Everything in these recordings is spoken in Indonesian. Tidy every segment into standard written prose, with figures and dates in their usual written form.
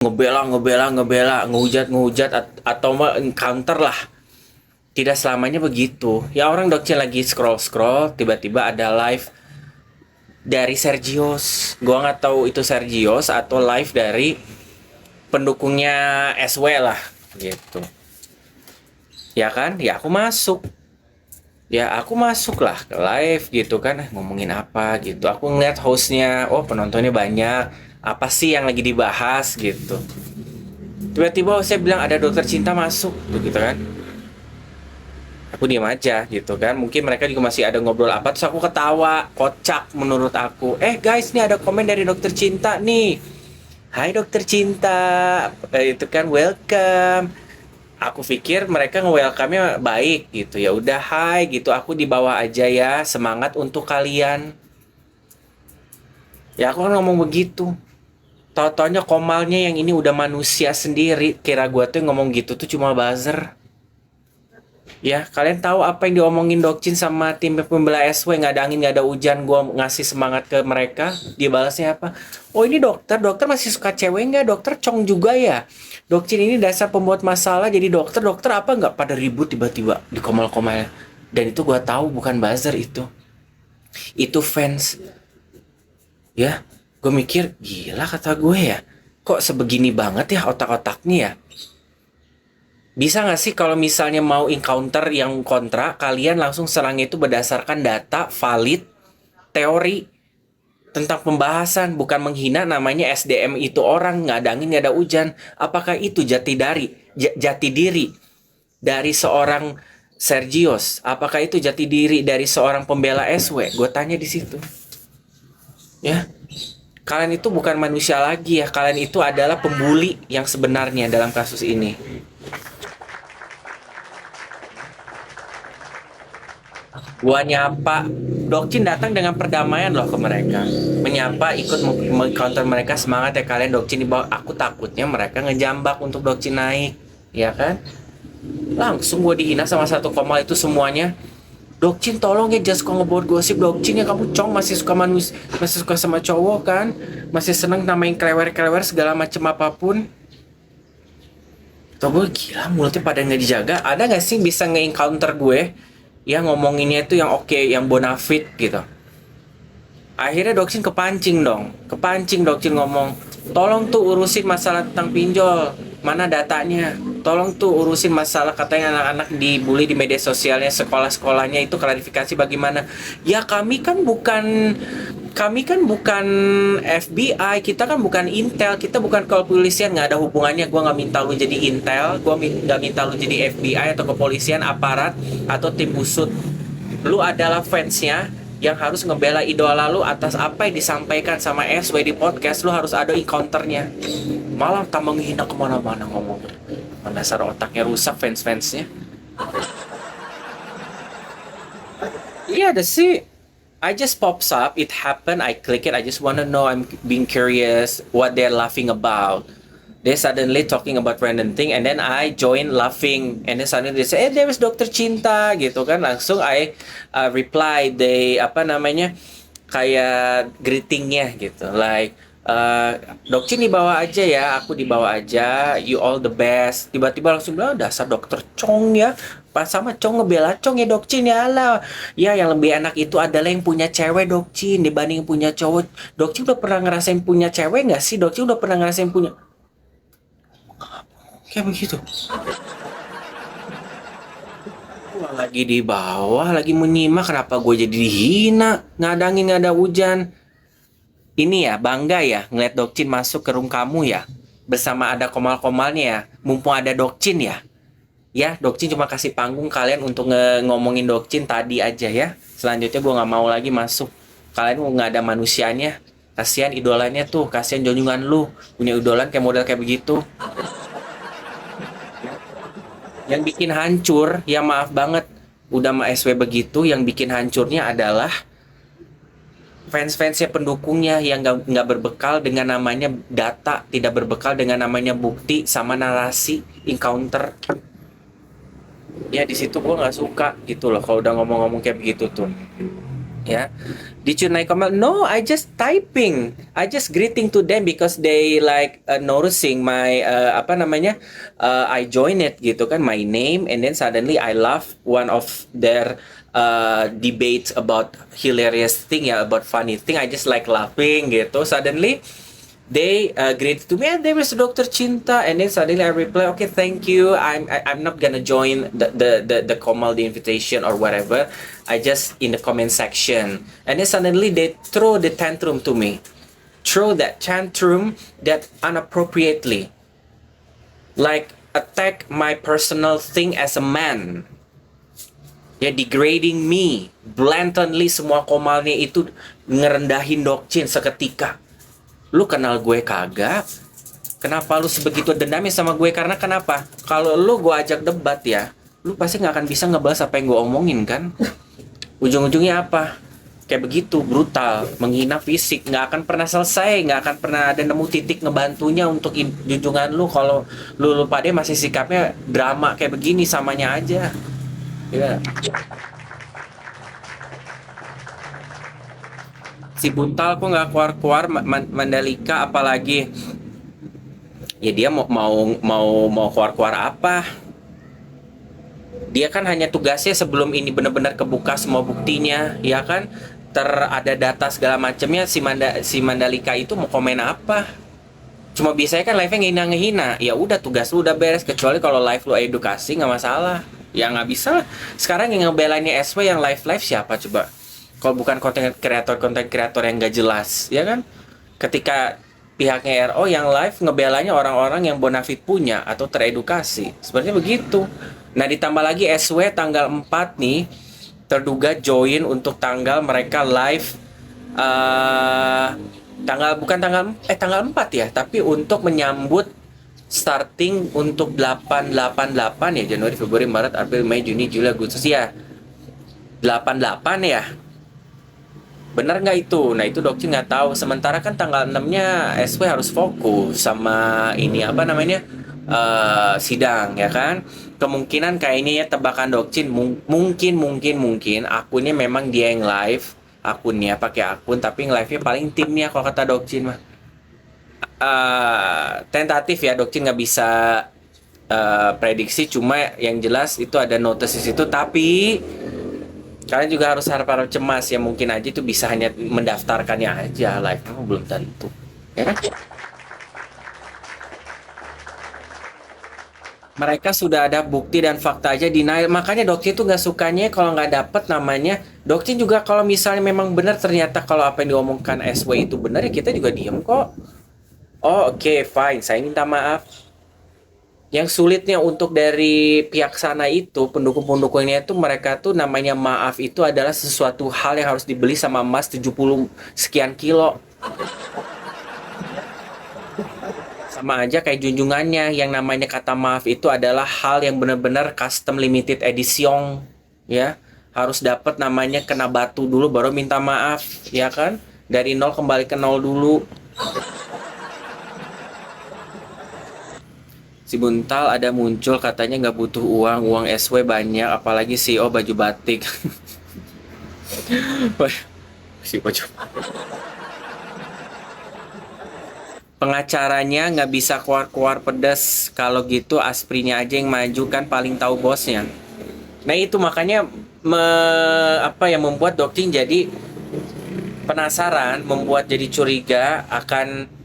ngebela, ngehujat, atau mah counter lah. Tidak selamanya begitu. Ya orang dokter lagi scroll, tiba-tiba ada live dari Sergios. Gua nggak tahu itu Sergios atau live dari pendukungnya SW lah, gitu. Ya kan? Ya aku masuk lah ke live gitu kan, ngomongin apa gitu. Aku ngeliat hostnya, oh penontonnya banyak. Apa sih yang lagi dibahas gitu. Tiba-tiba saya bilang ada dokter cinta masuk, gitu kan. Aku diam aja gitu kan, mungkin mereka juga masih ada ngobrol apa, terus aku ketawa kocak menurut aku. Guys, nih ada komen dari dokter cinta nih. Hai dokter cinta. Itu kan welcome. Aku pikir mereka nge-welcome-nya baik gitu, ya udah hai gitu, aku di bawah aja ya, semangat untuk kalian. Ya aku kan ngomong begitu, tau-taunya Komalnya yang ini udah manusia sendiri kira gua tuh ngomong gitu tuh cuma buzzer. Ya, kalian tahu apa yang diomongin Dokcin sama tim pembela SW? Nggak ada angin, nggak ada hujan. Gua ngasih semangat ke mereka. Dia balasnya apa? Oh ini dokter masih suka cewek nggak? Dokter cong juga ya? Dokcin ini dasar pembuat masalah. Jadi dokter apa nggak pada ribut tiba-tiba di komal-komal. Dan itu gua tahu bukan buzzer itu. Itu fans. Ya, gue mikir gila kata gue ya. Kok sebegini banget ya otak-otaknya ya? Bisa nggak sih kalau misalnya mau encounter yang kontra, kalian langsung serang itu berdasarkan data, valid, teori tentang pembahasan, bukan menghina namanya SDM itu orang, nggak ada angin, nggak ada hujan. Apakah itu jati diri dari seorang Sergios? Apakah itu jati diri dari seorang pembela SW? Gue tanya di situ. Ya, kalian itu bukan manusia lagi ya, kalian itu adalah pembuli yang sebenarnya dalam kasus ini. Gua nyapa, Dokcin datang dengan perdamaian loh ke mereka, menyapa, ikut meng-counter mereka, semangat ya kalian, Dokcin di bawah. Aku takutnya mereka ngejambak untuk Dokcin naik, ya kan? Langsung gue dihina sama satu koma itu semuanya. Dokcin tolong ya, just kok ngebuat gosip. Dokcin ya, kamu cong masih suka masih suka sama cowok kan, masih seneng namain klewer segala macem apapun. Tuh gue gila, mulutnya pada nggak dijaga. Ada nggak sih bisa nge-encounter gue yang ngomonginnya itu yang oke, yang bonafit gitu. Akhirnya Dokcin kepancing Dokcin ngomong, tolong tuh urusin masalah tentang pinjol, mana datanya, tolong tuh urusin masalah katanya anak-anak dibully di media sosialnya, sekolah-sekolahnya itu klarifikasi bagaimana. Ya kami kan bukan FBI, kita kan bukan Intel, kita bukan kepolisian, nggak ada hubungannya. Gue nggak minta lu jadi Intel, gue nggak minta lu jadi FBI atau kepolisian, aparat atau tim usut. Lu adalah fansnya yang harus ngebela idola lu atas apa yang disampaikan sama SW di podcast. Lu harus ada encounternya, malah tambah menghina kemana-mana ngomong. Dasar otaknya rusak fans-fansnya. Iya ada sih. I just pops up, it happened, I click it, I just wanna know, I'm being curious what they're laughing about. They suddenly talking about random thing, and then I join laughing, and then suddenly they say, there is Dokter Cinta, gitu kan. Langsung I reply, they apa namanya, kayak greetingnya gitu, like Dok Cin dibawa aja ya, aku dibawa aja, you all the best. Tiba-tiba langsung bilang, dasar dokter Cong ya, pas sama Cong ngebela Cong ya Dok Cin ya lah. Ya yang lebih enak itu adalah yang punya cewek Dok Cin dibanding punya cowok. Dok Cin udah pernah ngerasain punya cewek nggak sih? Dok Cin udah pernah ngerasain punya, kayak begitu. Gua lagi di bawah, lagi menyimak, kenapa gue jadi dihina? Nggak ada angin, nggak ada hujan. Ini ya, bangga ya ngeliat Dokcin masuk ke room kamu ya. Bersama ada komal-komalnya ya. Mumpung ada Dokcin ya. Ya, Dokcin cuma kasih panggung kalian untuk ngomongin Dokcin tadi aja ya. Selanjutnya gue nggak mau lagi masuk. Kalian nggak ada manusianya. Kasihan idolanya tuh, kasihan junjungan lu. Punya idolan kayak model kayak begitu. Yang bikin hancur, ya maaf banget. Udah sama SW begitu, yang bikin hancurnya adalah fans-fansnya, pendukungnya yang nggak berbekal dengan namanya data, tidak berbekal dengan namanya bukti sama narasi encounter. Ya di situ gue nggak suka gitu loh kalau udah ngomong-ngomong kayak begitu tuh. Ya, did you naik Komal? No, I just typing. I just greeting to them because they like noticing my apa namanya? I join it gitu kan, my name, and then suddenly I love one of their debates about hilarious thing ya, about funny thing. I just like laughing gitu. Suddenly they greeted to me, and there was Dr. Chinta, and then suddenly I reply, okay, thank you. I'm not gonna join the Komal, the invitation or whatever. I just in the comment section, and then suddenly they throw the tantrum to me, throw that tantrum that inappropriately, like attack my personal thing as a man. Ya, degrading me blatantly. Semua Komalnya itu ngerendahin Dokcin seketika. Lu kenal gue kagak? Kenapa lu sebegitu dendamnya sama gue? Karena kenapa? Kalau lu gue ajak debat ya, lu pasti nggak akan bisa ngebahas apa yang gue omongin kan? Ujung-ujungnya apa? Kayak begitu, brutal, menghina fisik, nggak akan pernah selesai, nggak akan pernah ada nemu titik ngebantunya untuk junjungan lu. Kalau lu pada masih sikapnya drama kayak begini, samanya aja. Ya. Si Buntal kok nggak keluar-keluar Mandalika, apalagi ya dia mau keluar-keluar apa? Dia kan hanya tugasnya sebelum ini benar-benar kebuka semua buktinya, ya kan? Ada data segala macamnya, si Mandalika itu mau komen apa? Cuma biasanya kan live-nya ngehina-ngehina. Ya udah, tugas lu udah beres, kecuali kalau live lu edukasi nggak masalah. Ya nggak bisa lah. Sekarang yang ngebelainnya SW yang live siapa coba? Kalau bukan konten kreator yang nggak jelas, ya kan? Ketika pihaknya RO yang live ngebelanya orang-orang yang bonafit punya atau teredukasi. Sebenarnya begitu. Nah, ditambah lagi SW tanggal 4 nih terduga join untuk tanggal mereka live eh tanggal 4 ya, tapi untuk menyambut starting untuk 888 ya, Januari, Februari, Maret, April, Mei, Juni, Juli, Agustus ya. 88 ya. Benar nggak itu? Nah, itu Dokcin nggak tahu. Sementara kan tanggal 6-nya SW harus fokus sama ini apa namanya? Sidang ya kan. Kemungkinan kayaknya ya, tebakan Dokcin mungkin akunnya memang dia yang live, akunnya pakai akun, tapi yang live-nya paling timnya kalau kata Dokcin mah. Tentatif ya, Dokcin nggak bisa prediksi, cuma yang jelas itu ada notice di situ. Tapi kalian juga harus harap cemas ya, mungkin aja itu bisa hanya mendaftarkannya aja, live belum tentu, ya kan? Mereka sudah ada bukti dan fakta aja denial. Makanya Dokcin tuh nggak sukanya kalau nggak dapet namanya. Dokcin juga kalau misalnya memang benar, ternyata kalau apa yang diomongkan SW itu benar, ya kita juga diem kok. Oh, oke, fine, saya minta maaf. Yang sulitnya untuk dari pihak sana itu, pendukung-pendukungnya itu, mereka tuh namanya maaf itu adalah sesuatu hal yang harus dibeli sama emas 70 sekian kilo. Sama aja kayak junjungannya, yang namanya kata maaf itu adalah hal yang benar-benar custom limited edition, ya. Harus dapat namanya kena batu dulu baru minta maaf, ya kan? Dari nol kembali ke nol dulu. Si Buntal ada muncul katanya nggak butuh uang SW banyak, apalagi CEO baju batik. Si baju pengacaranya nggak bisa keluar-keluar pedas. Kalau gitu Asprinya aja yang maju, kan paling tahu bosnya. Nah itu makanya apa yang membuat Dokcin jadi penasaran, membuat jadi curiga akan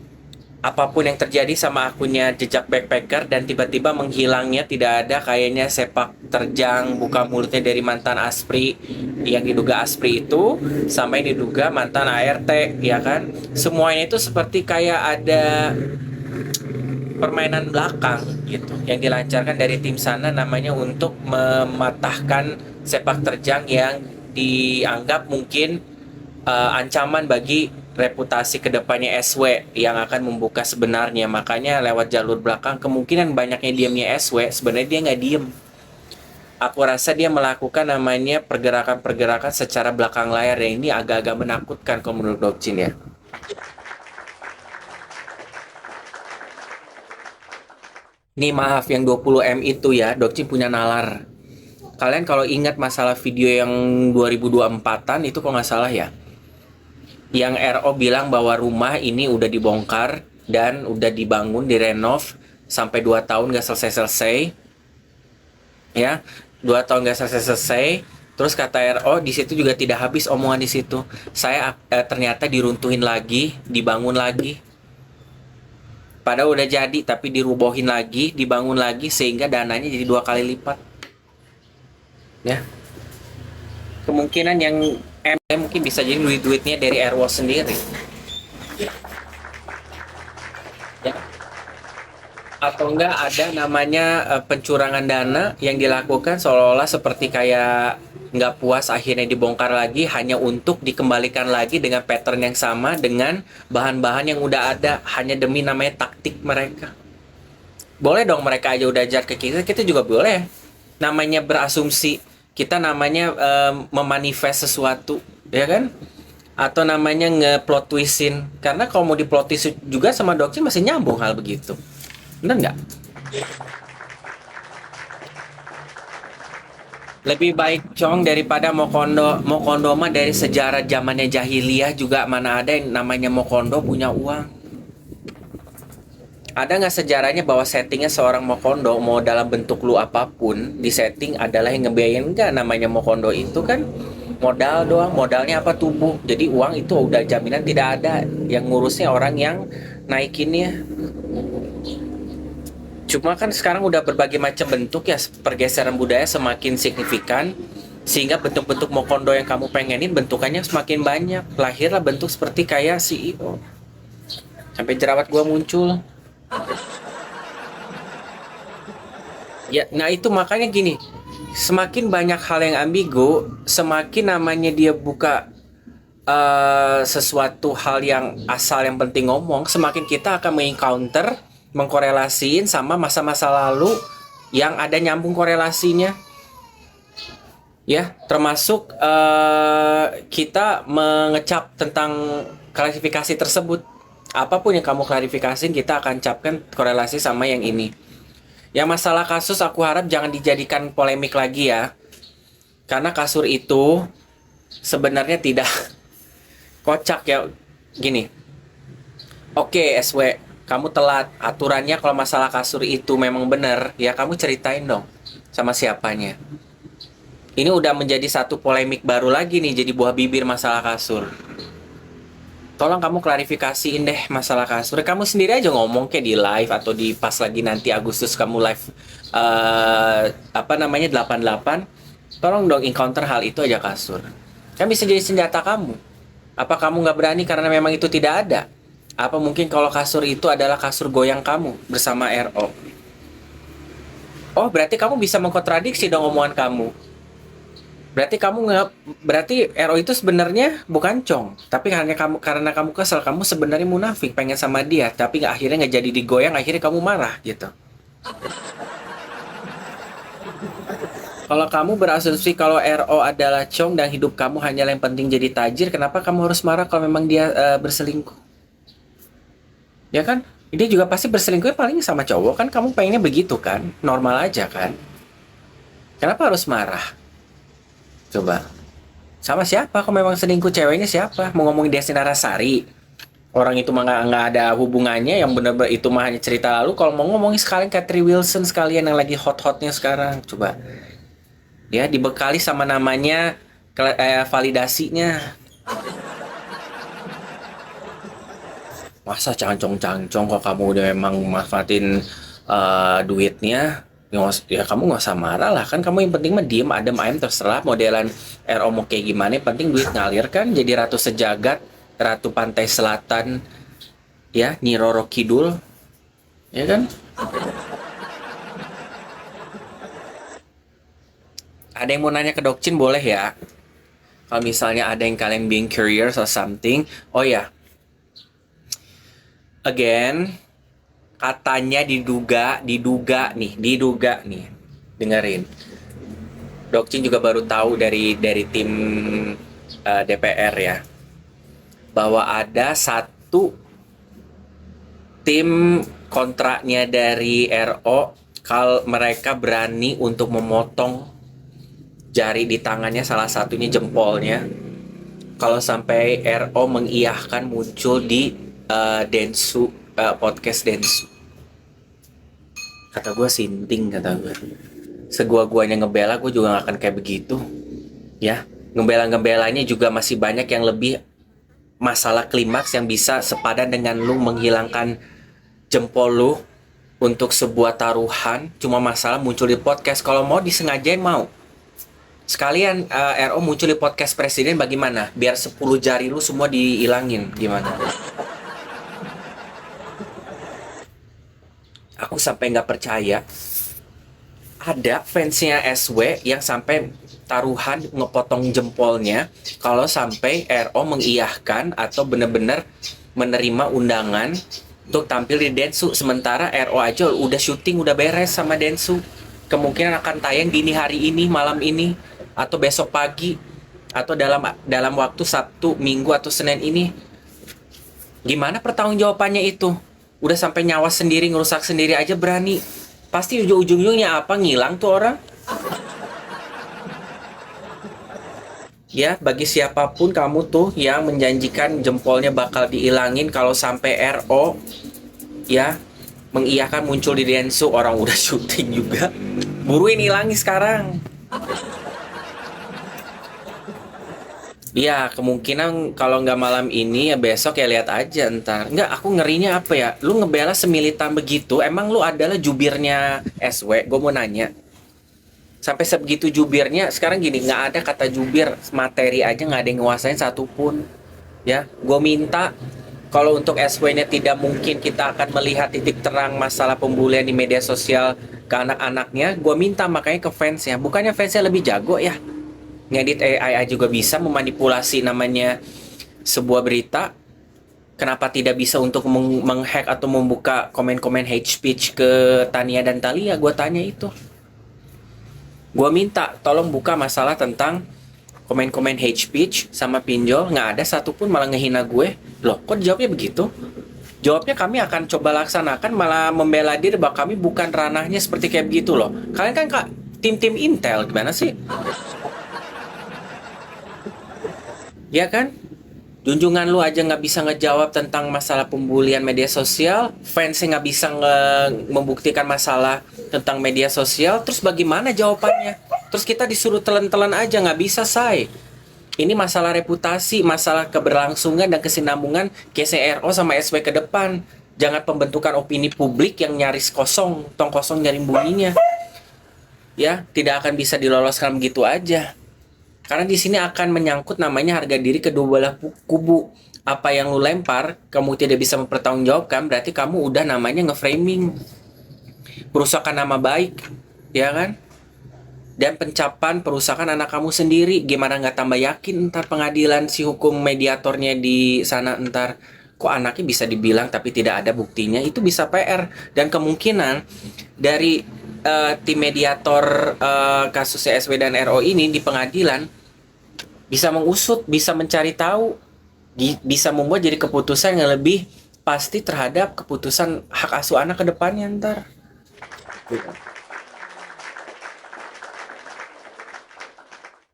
apapun yang terjadi sama akunnya Jejak Backpacker, dan tiba-tiba menghilangnya, tidak ada kayaknya sepak terjang buka mulutnya dari mantan Aspri, yang diduga Aspri itu sampai diduga mantan ART, ya kan? Semuanya itu seperti kayak ada permainan belakang gitu yang dilancarkan dari tim sana, namanya untuk mematahkan sepak terjang yang dianggap mungkin ancaman bagi reputasi kedepannya SW yang akan membuka sebenarnya. Makanya lewat jalur belakang kemungkinan banyaknya diamnya SW, sebenarnya dia nggak diem. Aku rasa dia melakukan namanya pergerakan-pergerakan secara belakang layar, yang ini agak-agak menakutkan kalau menurut Dokcin ya. Nih maaf, yang 20M itu ya, Dokcin punya nalar. Kalian kalau ingat masalah video yang 2024-an itu kok nggak salah ya, yang RO bilang bahwa rumah ini udah dibongkar dan udah dibangun, direnov sampai 2 tahun nggak selesai-selesai, ya. 2 tahun nggak selesai-selesai. Terus kata RO di situ juga tidak habis omongan di situ. Saya ternyata diruntuhin lagi, dibangun lagi. Padahal udah jadi tapi dirubohin lagi, dibangun lagi sehingga dananya jadi 2 kali lipat. Ya. Kemungkinan yang mungkin bisa jadi duit-duitnya dari RO sendiri. Ya. Atau enggak ada namanya pencurangan dana yang dilakukan seolah-olah seperti kayak nggak puas akhirnya dibongkar lagi hanya untuk dikembalikan lagi dengan pattern yang sama dengan bahan-bahan yang udah ada hanya demi namanya taktik mereka. Boleh dong mereka aja udah ajar ke kita, kita juga boleh. Namanya berasumsi, kita namanya memanifest sesuatu, ya kan? Atau namanya nge-plot twistin. Karena kalau mau di-plot twist juga sama doktrin masih nyambung hal begitu. Bener nggak? Lebih baik Cong daripada Mokondo. Mokondo mah dari sejarah zamannya jahiliyah juga mana ada yang namanya Mokondo punya uang. Ada nggak sejarahnya bahwa settingnya seorang Mokondo mau dalam bentuk lu apapun di setting adalah yang ngebiayain? Nggak, namanya Mokondo itu kan modal doang. Modalnya apa? Tubuh. Jadi uang itu udah jaminan tidak ada. Yang ngurusnya orang yang naikinnya. Cuma kan sekarang udah berbagai macam bentuk ya, pergeseran budaya semakin signifikan sehingga bentuk-bentuk Mokondo yang kamu pengenin bentukannya semakin banyak. Lahirlah bentuk seperti kayak CEO. Sampai jerawat gua muncul. Ya, nah itu makanya gini, semakin banyak hal yang ambigu, semakin namanya dia buka sesuatu hal yang asal yang penting ngomong, semakin kita akan mengencounter, mengkorelasiin sama masa-masa lalu yang ada nyambung korelasinya. Ya, termasuk kita mengecap tentang klarifikasi tersebut. Apapun yang kamu klarifikasiin, kita akan capkan korelasi sama yang ini. Yang masalah kasus aku harap jangan dijadikan polemik lagi ya. Karena kasur itu sebenarnya tidak kocak ya. Gini. Oke, SW, kamu telat. Aturannya kalau masalah kasur itu memang benar, ya kamu ceritain dong sama siapanya. Ini udah menjadi satu polemik baru lagi nih, jadi buah bibir masalah kasur. Tolong kamu klarifikasiin deh masalah kasur. Kamu sendiri aja ngomong kayak di live atau di pas lagi nanti Agustus kamu live apa namanya 88. Tolong dong encounter hal itu aja kasur. Kan bisa jadi senjata kamu. Apa kamu nggak berani karena memang itu tidak ada? Apa mungkin kalau kasur itu adalah kasur goyang kamu bersama RO? Oh, berarti kamu bisa mengkontradiksi dong omongan kamu. Berarti RO itu sebenarnya bukan Cong, tapi karena kamu kesel, kamu sebenarnya munafik pengen sama dia, tapi akhirnya nggak jadi digoyang, akhirnya kamu marah gitu. Kalau kamu berasumsi kalau RO adalah Cong dan hidup kamu hanya yang penting jadi tajir, kenapa kamu harus marah kalau memang dia berselingkuh? Ya kan? Dia juga pasti berselingkuh paling sama cowok kan, kamu pengennya begitu kan? Normal aja kan? Kenapa harus marah? Coba. Sama siapa? Kok memang selingkuh ceweknya siapa? Mau ngomongin Desti Narasari? Orang itu mah nggak ada hubungannya. Yang bener-bener itu mah hanya cerita lalu. Kalau mau ngomongin sekalian Kathy Wilson sekalian yang lagi hot-hotnya sekarang. Coba. Ya, dibekali sama namanya validasinya. Masa cangcong-cangcong kok kamu udah memang manfaatin duitnya? Ya kamu nggak usah marah lah, kan kamu yang penting mah diem adem ayem terserah modelan RO mau kayak gimana, yang penting duit ngalir kan, jadi ratu sejagat, ratu pantai selatan, ya Nyi Roro Kidul, ya kan? Ada yang mau nanya ke Dokcin boleh ya, kalau misalnya ada yang kalian being curious or something. Oh ya, again, katanya diduga nih, dengerin. Dokcin juga baru tahu dari tim DPR ya, bahwa ada satu tim kontraknya dari RO kalau mereka berani untuk memotong jari di tangannya, salah satunya jempolnya, kalau sampai RO mengiyahkan muncul di Densu, podcast Densu. Kata gue sinting, kata gue. Segua-guanya ngebela, gue juga gak akan kayak begitu. Ya, ngebela-ngebelanya juga masih banyak yang lebih masalah klimaks yang bisa sepadan dengan lu menghilangkan jempol lu untuk sebuah taruhan. Cuma masalah muncul di podcast. Kalau mau disengajain mau. Sekalian RO muncul di podcast presiden bagaimana? Biar 10 jari lu semua dihilangin. Gimana? Aku sampai nggak percaya ada fansnya SW yang sampai taruhan ngepotong jempolnya kalau sampai RO mengiyahkan atau bener-bener menerima undangan untuk tampil di Densu. Sementara RO aja udah syuting, udah beres sama Densu. Kemungkinan akan tayang dini hari ini, malam ini, atau besok pagi, atau dalam waktu Sabtu, Minggu, atau Senin ini. Gimana pertanggungjawabannya itu? Udah sampai nyawa sendiri, ngerusak sendiri aja berani. Pasti ujung-ujungnya apa? Ngilang tuh orang. Ya, bagi siapapun kamu tuh yang menjanjikan jempolnya bakal diilangin kalau sampai RO ya mengiyakan muncul di Densu, orang udah syuting juga. Buruin ilangi sekarang. Ya, kemungkinan kalau nggak malam ini ya besok ya lihat aja ntar. Nggak, aku ngerinya apa ya? Lu ngebela semilitan begitu, emang lu adalah jubirnya SW? Gue mau nanya. Sampai sebegitu jubirnya, sekarang gini, nggak ada kata jubir, materi aja nggak ada yang nguasain satupun. Ya, gue minta kalau untuk SW-nya tidak mungkin kita akan melihat titik terang masalah pembulian di media sosial ke anak-anaknya. Gue minta makanya ke fansnya, bukannya fansnya lebih jago ya? Ngedit AI juga bisa memanipulasi namanya sebuah berita. Kenapa tidak bisa untuk menghack atau membuka komen-komen hate speech ke Tania dan Thalia? Gue tanya itu. Gue minta tolong buka masalah tentang komen-komen hate speech sama pinjol. Nggak ada satupun malah ngehina gue. Loh, kok jawabnya begitu? Jawabnya kami akan coba laksanakan, malah membela diri bahwa kami bukan ranahnya seperti kayak begitu loh. Kalian kan kak tim-tim intel, gimana sih? Ya kan? Junjungan lu aja nggak bisa ngejawab tentang masalah pembulian media sosial, fansnya nggak bisa membuktikan masalah tentang media sosial, terus bagaimana jawabannya? Terus kita disuruh telan-telan aja, nggak bisa, say. Ini masalah reputasi, masalah keberlangsungan dan kesinambungan KCRO sama SW ke depan. Jangan pembentukan opini publik yang nyaris kosong, tong kosong nyaring bunyinya. Ya, tidak akan bisa diloloskan begitu aja. Karena di sini akan menyangkut namanya harga diri kedua belah kubu. Apa yang lu lempar, kamu tidak bisa mempertanggungjawabkan, berarti kamu udah namanya nge-framing. Perusakan nama baik, ya kan? Dan pencapan perusakan anak kamu sendiri. Gimana nggak tambah yakin ntar pengadilan si hukum mediatornya di sana ntar. Kok anaknya bisa dibilang tapi tidak ada buktinya, itu bisa PR. Dan kemungkinan dari tim mediator kasus CSW dan RO ini di pengadilan bisa mengusut, bisa mencari tahu, bisa membuat jadi keputusan yang lebih pasti terhadap keputusan hak asuh anak ke depannya ntar.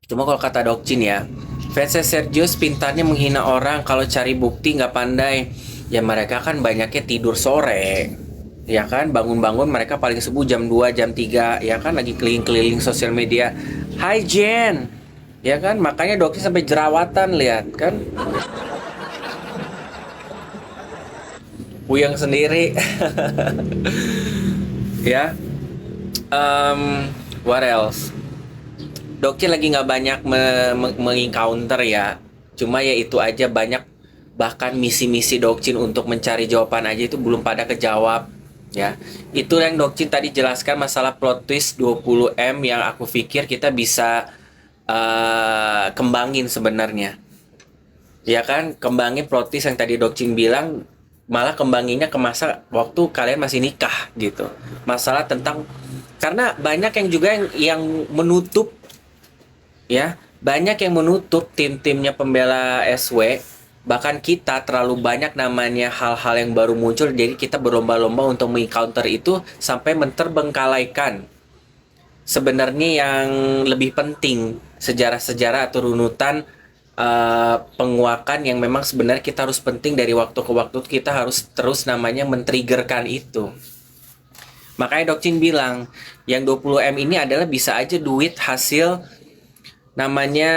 Cuma kalau kata Dokcin ya, fansnya Sergio pintarnya menghina orang, kalau cari bukti nggak pandai. Ya mereka kan banyaknya tidur sore. Ya kan, bangun-bangun mereka paling subuh jam 2, jam 3, ya kan, lagi keliling-keliling sosial media. Hai Jen, ya kan, makanya Doki sampai jerawatan, lihat kan. Puyeng sendiri. Ya, what else? Doki lagi nggak banyak mengencounter ya. Cuma ya itu aja, banyak bahkan misi-misi Dokcin untuk mencari jawaban aja itu belum pada kejawab. Ya, itu yang Dokcin tadi jelaskan masalah plot twist 20M yang aku pikir kita bisa kembangin sebenarnya. Ya kan, kembangin plot twist yang tadi Dokcin bilang, malah kembanginnya ke masa waktu kalian masih nikah gitu. Masalah tentang, karena banyak yang juga yang menutup ya, banyak yang menutup tim-timnya pembela SW. Bahkan kita terlalu banyak namanya hal-hal yang baru muncul, jadi kita berlomba-lomba untuk meng-counter itu sampai menterbengkalaikan sebenarnya yang lebih penting, sejarah-sejarah atau runutan penguakan yang memang sebenarnya kita harus penting dari waktu ke waktu, kita harus terus namanya men-triggerkan itu. Makanya Dokcin bilang, yang 20M ini adalah bisa aja duit hasil namanya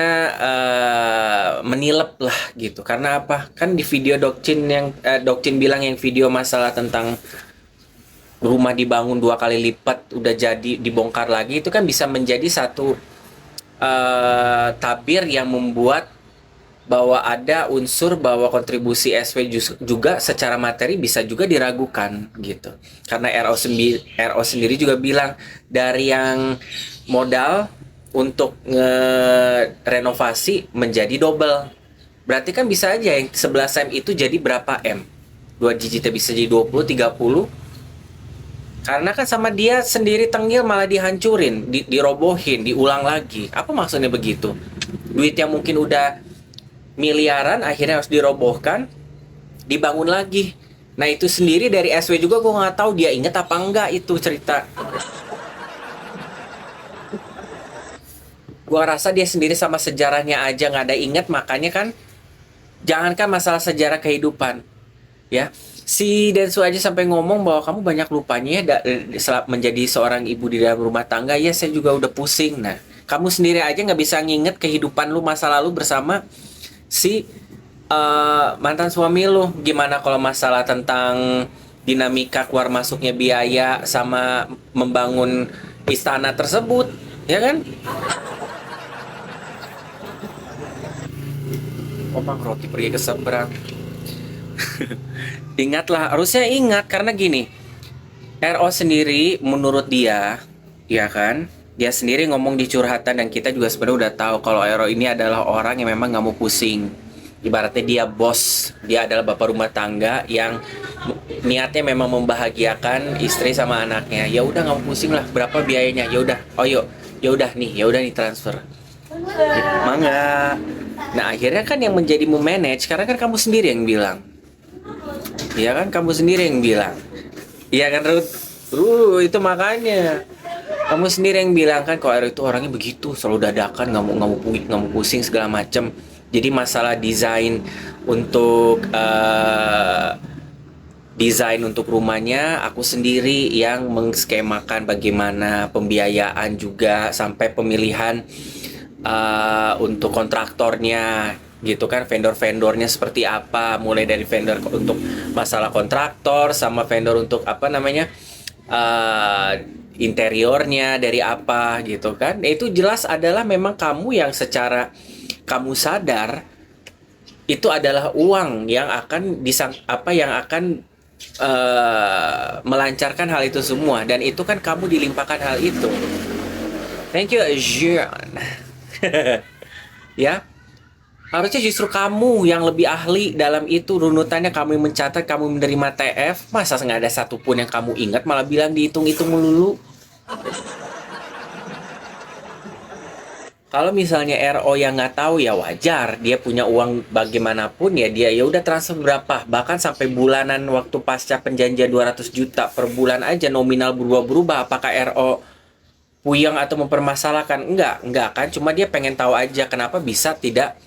menilep lah gitu. Karena apa? Kan di video Dokcin bilang yang video masalah tentang rumah dibangun 2 kali lipat udah jadi dibongkar lagi, itu kan bisa menjadi satu tabir yang membuat bahwa ada unsur bahwa kontribusi SW juga secara materi bisa juga diragukan gitu. Karena RO sendiri juga bilang dari yang modal untuk renovasi menjadi double. Berarti kan bisa aja yang 11 M itu jadi berapa M? 2 digitnya bisa jadi 20, 30. Karena kan sama dia sendiri tengil malah dihancurin, dirobohin, diulang lagi. Apa maksudnya begitu? Duit yang mungkin udah miliaran akhirnya harus dirobohkan, dibangun lagi. Nah itu sendiri dari SW juga gue nggak tahu dia inget apa enggak itu cerita. Gue rasa dia sendiri sama sejarahnya aja nggak ada inget, makanya kan jangankan masalah sejarah kehidupan, ya. Si Densu aja sampai ngomong bahwa kamu banyak lupanya ya menjadi seorang ibu di dalam rumah tangga. Ya saya juga udah pusing. Nah kamu sendiri aja nggak bisa nginget kehidupan lu masa lalu bersama si mantan suami lu. Gimana kalau masalah tentang dinamika keluar masuknya biaya sama membangun istana tersebut, ya kan? Opang roti pergi ke seberang. Ingatlah, harusnya ingat karena gini, RO sendiri menurut dia, ya kan, dia sendiri ngomong di curhatan dan kita juga sebenarnya udah tahu kalau RO ini adalah orang yang memang nggak mau pusing. Ibaratnya dia bos, dia adalah bapak rumah tangga yang niatnya memang membahagiakan istri sama anaknya. Ya udah nggak mau pusing lah, berapa biayanya? Ya udah, oh yuk, ya udah nih transfer. Mangga. Nah akhirnya kan yang menjadi memanage karena kan kamu sendiri yang bilang. Iya kan kamu sendiri yang bilang. Iya kan Ruth? Itu makanya. Kamu sendiri yang bilang kan kalau itu orangnya begitu, selalu dadakan, nggak mau pusing segala macam. Jadi masalah desain untuk rumahnya aku sendiri yang mengskemakan bagaimana pembiayaan juga sampai pemilihan untuk kontraktornya gitu kan, vendor-vendornya seperti apa, mulai dari vendor untuk masalah kontraktor sama vendor untuk apa namanya interiornya dari apa gitu kan. Itu jelas adalah memang kamu yang secara kamu sadar itu adalah uang yang akan melancarkan hal itu semua, dan itu kan kamu dilimpahkan hal itu. Thank you Jean. Ya, harusnya justru kamu yang lebih ahli dalam itu, runutannya kamu yang mencatat, kamu menerima TF. Masa nggak ada satupun yang kamu ingat malah bilang dihitung-hitung melulu. Kalau misalnya RO yang nggak tahu ya wajar, dia punya uang bagaimanapun ya dia ya udah transfer berapa, bahkan sampai bulanan waktu pasca penjanjian 200 juta per bulan aja nominal berubah-berubah. Apakah RO puyeng atau mempermasalahkan? Enggak kan, cuma dia pengen tahu aja kenapa bisa tidak